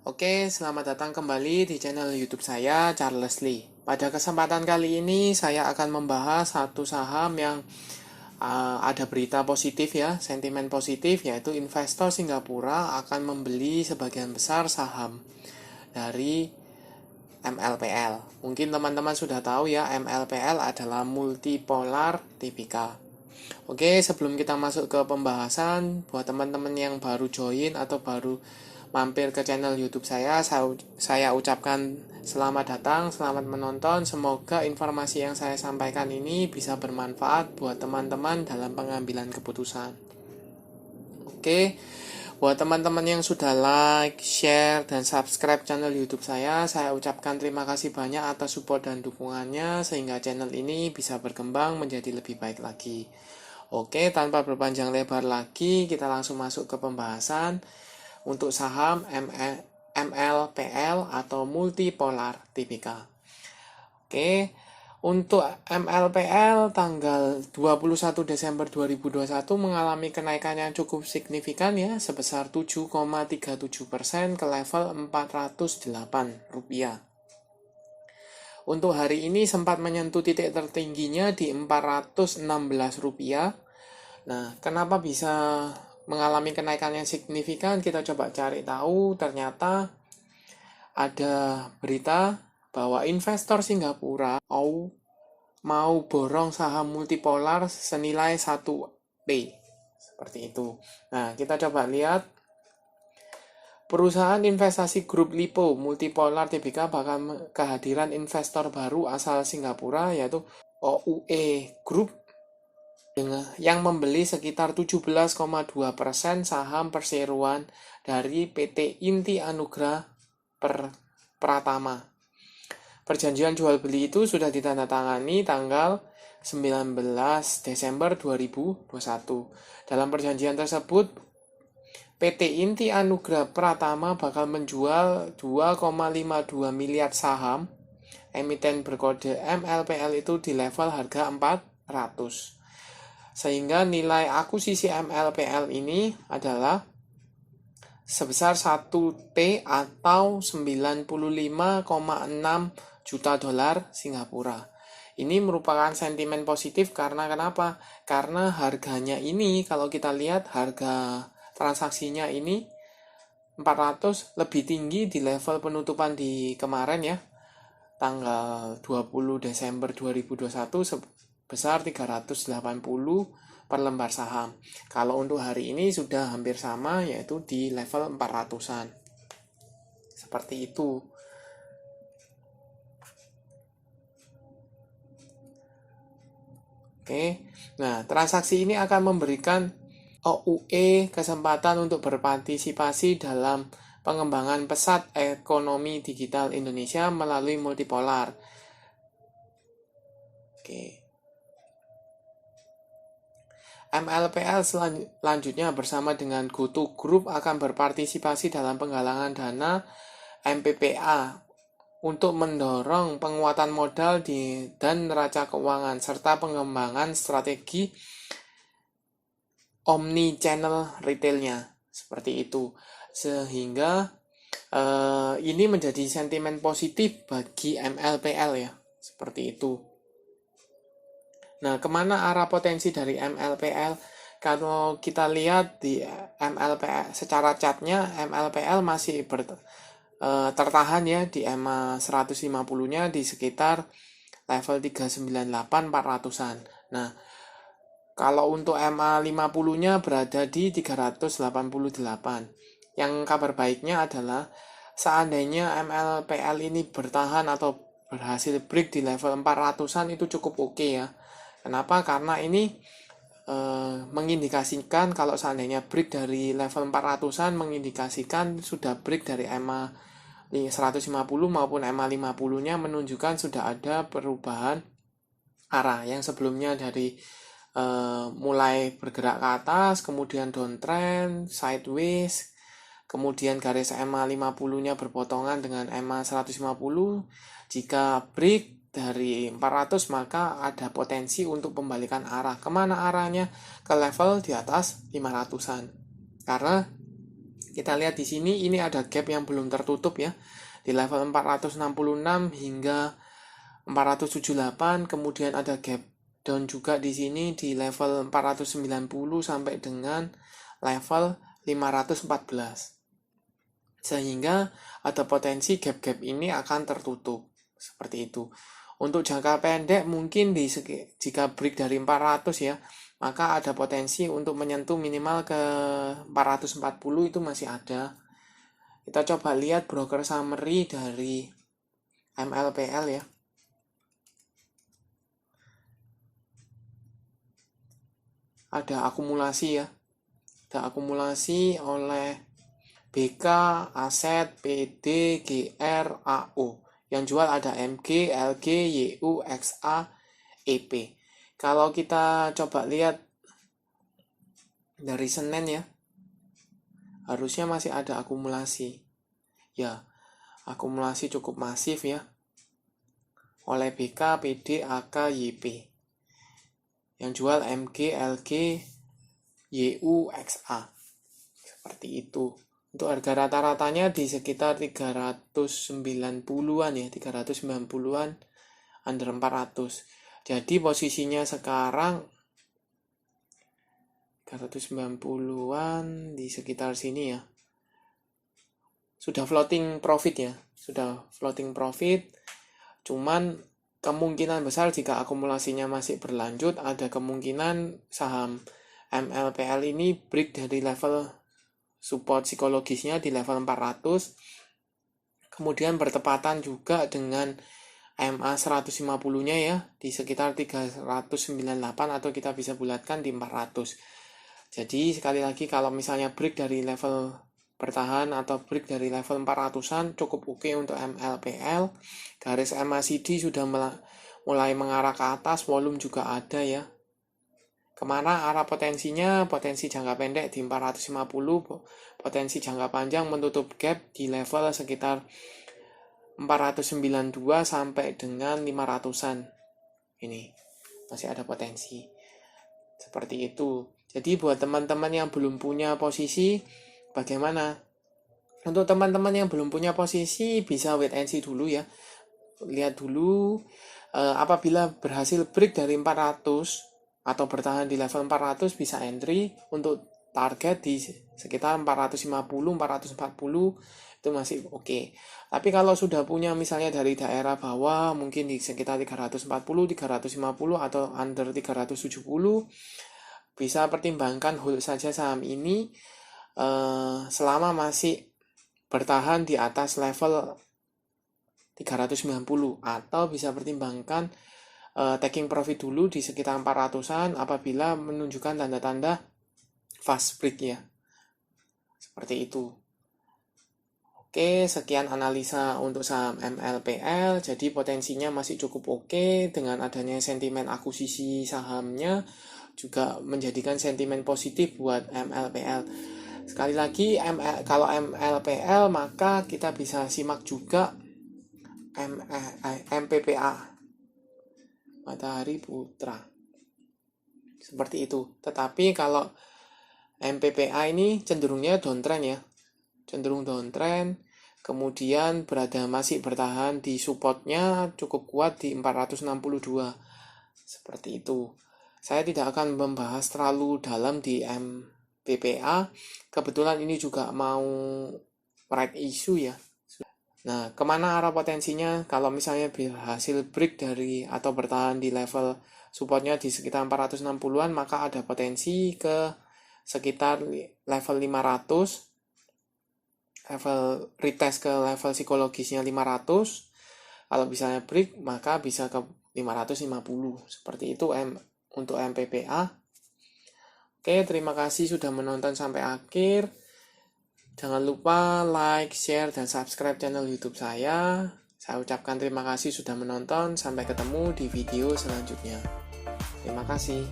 Oke, selamat datang kembali di channel YouTube saya, Charles Lee. Pada kesempatan kali ini, saya akan membahas satu saham yang ada berita positif ya, sentimen positif, yaitu investor Singapura akan membeli sebagian besar saham dari MLPL. Mungkin teman-teman sudah tahu ya, MLPL adalah multipolar tipikal. Oke, sebelum kita masuk ke pembahasan, buat teman-teman yang baru join atau baru mampir ke channel YouTube saya ucapkan selamat datang, selamat menonton. Semoga informasi yang saya sampaikan ini bisa bermanfaat buat teman-teman dalam pengambilan keputusan. Oke, buat teman-teman yang sudah like, share, dan subscribe channel YouTube saya ucapkan terima kasih banyak atas support dan dukungannya sehingga channel ini bisa berkembang menjadi lebih baik lagi. Oke, tanpa berpanjang lebar lagi, kita langsung masuk ke pembahasan untuk saham MLPL atau multipolar tipikal. Oke, untuk MLPL tanggal 21 Desember 2021 mengalami kenaikan yang cukup signifikan ya, sebesar 7,37% ke level Rp408. Untuk hari ini sempat menyentuh titik tertingginya di Rp416. Nah, kenapa bisa mengalami kenaikan yang signifikan? Kita coba cari tahu. Ternyata ada berita bahwa investor Singapura mau borong saham multipolar senilai 1T. Seperti itu. Nah, kita coba lihat. Perusahaan investasi grup Lipo Multipolar Tbk bakal kehadiran investor baru asal Singapura yaitu OUE Group yang membeli sekitar 17,2% saham perseroan dari PT Inti Anugrah Pratama. Perjanjian jual beli itu sudah ditandatangani tanggal 19 Desember 2021. Dalam perjanjian tersebut, PT Inti Anugrah Pratama bakal menjual 2,52 miliar saham emiten berkode MLPL itu di level harga 400. Sehingga nilai akuisisi MLPL ini adalah sebesar 1T atau 95,6 juta dolar Singapura. Ini merupakan sentimen positif karena kenapa? Karena harganya ini kalau kita lihat harga transaksinya ini 400 lebih tinggi di level penutupan di kemarin ya. Tanggal 20 Desember 2021 sebesar 380 per lembar saham. Kalau untuk hari ini sudah hampir sama yaitu di level 400-an. Seperti itu. Oke. Nah, transaksi ini akan memberikan OUE kesempatan untuk berpartisipasi dalam pengembangan pesat ekonomi digital Indonesia melalui multipolar. Oke. MLPL selanjutnya bersama dengan GoTo Group akan berpartisipasi dalam penggalangan dana MPPA untuk mendorong penguatan modal dan neraca keuangan serta pengembangan strategi omni-channel retailnya. Seperti itu. Sehingga ini menjadi sentimen positif bagi MLPL ya. Seperti itu. Nah, kemana arah potensi dari MLPL? Kalau kita lihat di MLPL secara chartnya, MLPL masih tertahan ya di EMA 150-nya di sekitar level 398-400-an. Nah, kalau untuk EMA 50-nya berada di 388. Yang kabar baiknya adalah seandainya MLPL ini bertahan atau berhasil break di level 400-an itu cukup oke ya. Kenapa? Karena ini mengindikasikan kalau seandainya break dari level 400-an mengindikasikan sudah break dari EMA 150 maupun EMA 50-nya menunjukkan sudah ada perubahan arah yang sebelumnya dari mulai bergerak ke atas, kemudian downtrend, sideways, kemudian garis EMA 50-nya berpotongan dengan EMA 150. Jika break dari 400 maka ada potensi untuk pembalikan arah. Kemana arahnya? Ke level di atas 500-an. Karena Kita lihat di sini, ini ada gap yang belum tertutup ya, di level 466 hingga 478, kemudian ada gap down juga di sini di level 490 sampai dengan level 514. Sehingga ada potensi gap-gap ini akan tertutup. Seperti itu. Untuk jangka pendek mungkin jika break dari 400 ya, maka ada potensi untuk menyentuh minimal ke 440 itu masih ada. Kita coba lihat broker summary dari MLPL ya. Ada akumulasi ya. Ada akumulasi oleh BK, Aset, PD, GR, AO. Yang jual ada MG, LG, YU, XA, EP. Kalau kita coba lihat dari Senin ya, harusnya masih ada akumulasi. Ya, akumulasi cukup masif ya. Oleh BK, PD, AK, YP. Yang jual MG, LG, YU, XA. Seperti itu. Untuk harga rata-ratanya di sekitar 390-an ya, 390-an under 400. Jadi posisinya sekarang 390-an di sekitar sini ya. Sudah floating profit ya, sudah floating profit. Cuman kemungkinan besar jika akumulasinya masih berlanjut, ada kemungkinan saham MLPL ini break dari level support psikologisnya di level 400, kemudian bertepatan juga dengan MA 150-nya ya, di sekitar 398 atau kita bisa bulatkan di 400. Jadi sekali lagi kalau misalnya break dari level bertahan atau break dari level 400-an cukup oke untuk MLPL. Garis MACD sudah mulai mengarah ke atas, volume juga ada ya. Kemana arah potensinya? Potensi jangka pendek di 450, potensi jangka panjang menutup gap di level sekitar 492 sampai dengan 500-an. Ini masih ada potensi. Seperti itu. Jadi buat teman-teman yang belum punya posisi, bagaimana? Untuk teman-teman yang belum punya posisi, bisa wait and see dulu ya. Lihat dulu, apabila berhasil break dari 400, atau bertahan di level 400 bisa entry. Untuk target di sekitar 450, 440 itu masih oke. Tapi kalau sudah punya misalnya dari daerah bawah mungkin di sekitar 340, 350 atau under 370, bisa pertimbangkan hold saja saham ini selama masih bertahan di atas level 390, atau bisa pertimbangkan taking profit dulu di sekitar 400-an apabila menunjukkan tanda-tanda fast break ya. Seperti itu. Oke, sekian analisa untuk saham MLPL. Jadi potensinya masih cukup oke. Dengan adanya sentimen akuisisi sahamnya juga menjadikan sentimen positif buat MLPL. Sekali lagi, kalau MLPL maka kita bisa simak juga MPPA, Matahari Putra. Seperti itu. Tetapi kalau MPPA ini cenderungnya downtrend ya. Cenderung downtrend. Kemudian masih bertahan di supportnya cukup kuat di 462. Seperti itu. Saya tidak akan membahas terlalu dalam di MPPA. Kebetulan ini juga mau right issue ya. Nah, kemana arah potensinya? Kalau misalnya berhasil break dari atau bertahan di level supportnya di sekitar 460-an, maka ada potensi ke sekitar level 500, level retest ke level psikologisnya 500. Kalau misalnya break, maka bisa ke 550. Seperti itu untuk MPPA. Oke, terima kasih sudah menonton sampai akhir. Jangan lupa like, share, dan subscribe channel YouTube saya. Saya ucapkan terima kasih sudah menonton. Sampai ketemu di video selanjutnya. Terima kasih.